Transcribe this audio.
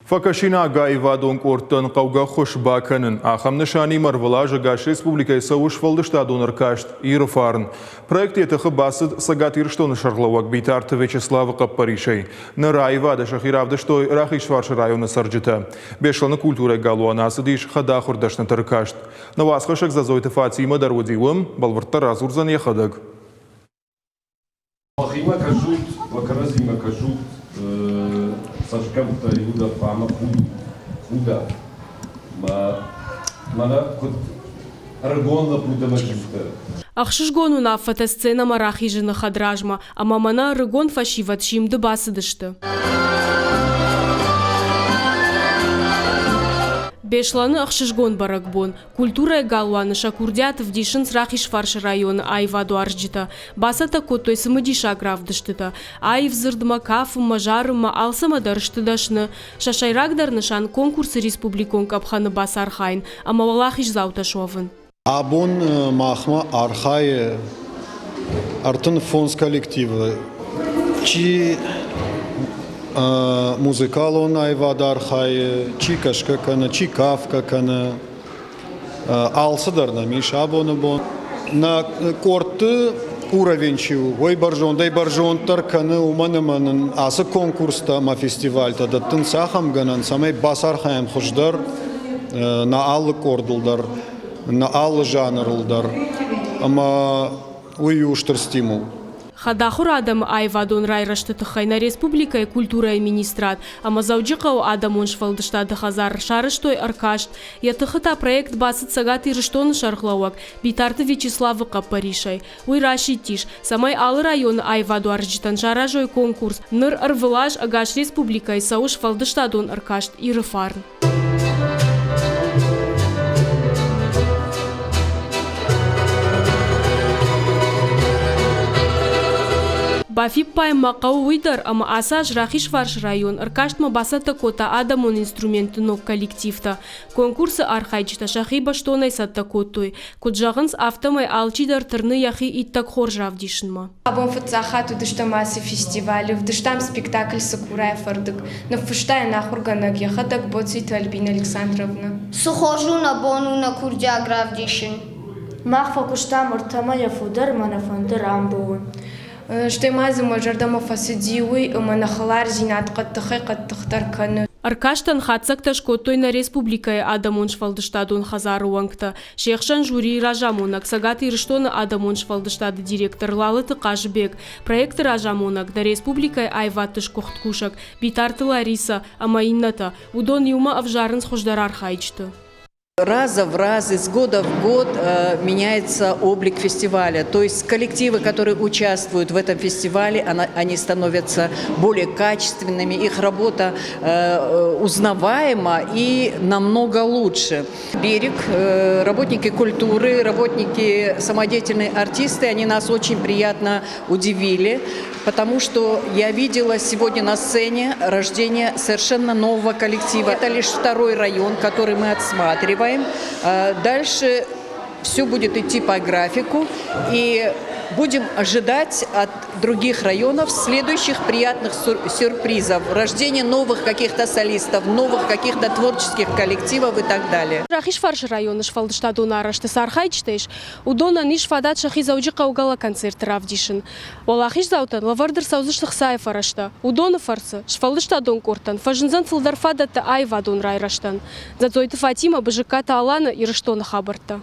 Факашина Гаевадон Кортон Кауга Хошбаканен, Ахам Нишани Марвалажа Гаш Республика Сауш Фалдештадон Аркашт, Ирфарн. Проект это Басад Сагатир что на Шарловак Битарта Вячеслава Капаришей. На Раевада Шахиравда что Рахишварша района Сарджита. Бешлана культура Галуана Садиш Хадахурдаш на Таркашт. На вас хашек за Зойта Фатима Дарудиум, Балварта Разурзан Яхадак. Вахима кажут, вакаразима кажут. Сашкам-то Иуда Пама Худа. Мана Аргон Лапуда Мажута. Ахшишгону на фотосцена марахи жена хадражма, а мамана Аргон фашиват шим дебасыдышты. Бешланы ахшишгон баракбон. Культура галуаны шакурдятов дишин срахиш фарш района айваду аржита. Басата котой самодиша гравдыштыта. Айв зырдма кафым мажарыма алсама дарыштыдашны. Шашайрагдар нышан конкурсы республикон капханы басархайн, а мавалахиш зауташовын. Абон махма архай артын фонс коллектива. Чи музыкалон айвадар хай, чи кашка кана, чи кавка кана, алсадар на миша абонабон. На корты уровень чего, ой баржон, дай баржон тарканы уманыманын асы конкурста ма фестивальта да тынсахам ганан самай басар хаям хуждар на аллы кордылдар, на аллы жанрлдар, ама уюштыр стимул. Хадахур адам айвадон райраштыты хайна республика и культура и министрат, а мазауджикау адам он швалдыштады хазар шарыштой аркашт, ятыхыта проект басыт сагаты рыштоны шархлауак, битарты Вячеславы Капаришай. Уй раши тиш, самай алы район айваду арджитан жаражой конкурс, ныр арвылаж агаш республика и сауш фалдыштадон аркашт и рыфарн. Бафип пайм макау уйдар, ама асаж рахиш варш район, аркаштма басата кота адамон инструменты ног коллективта. Конкурсы архайчта шахиба что найсатта котой. Куджагынс автомай алчидар тырны яхи иттак хоржав дишинма. Абон фацахату дыштамасы фестивали, вдыштам спектакль Сакурай фардык. На фыштая нахурганак яхадак боцит Альбина Александровна. Сухожу на бону на курдя гравдишин. Махфа куштам уртама яфудар манафандыр амбуын. Что мазы можардама фасидиуи, манахалар зинат каттахай каттахтар каны. Аркаштан хатсакташ котой на республика адамон швалдыштадон хазару вангта. Шехшан жюри ражамонак сагаты рыштоны адамон швалдыштады директор Лалыты Кажбек. Проект ражамонак да республика айватыш кохткушак. Битарты Лариса, амаинната. Удон юма авжарын схождар архайчты. Раза в раз, из года в год меняется облик фестиваля. То есть коллективы, которые участвуют в этом фестивале, они становятся более качественными, их работа узнаваема и намного лучше. «Берег», работники культуры, работники самодеятельные артисты, они нас очень приятно удивили, потому что я видела сегодня на сцене рождение совершенно нового коллектива. Это лишь второй район, который мы отсматриваем. Дальше все будет идти по графику, и будем ожидать от других районов следующих приятных сюрпризов, рождения новых каких-то солистов, новых каких-то творческих коллективов и так далее. Рахиш фарш район швалдыштадон арашты сархайчтеш, удона ниш фадат шахи зауджика угала концерт равдишин. Олахиш заутан лавардыр саузыштых сайф арашта, удона фарсы швалдыштадон кортан, фажинзан фылдар фадатта айвадон райраштан. Зацойты Фатима быжыката алана и рыштона хабарта.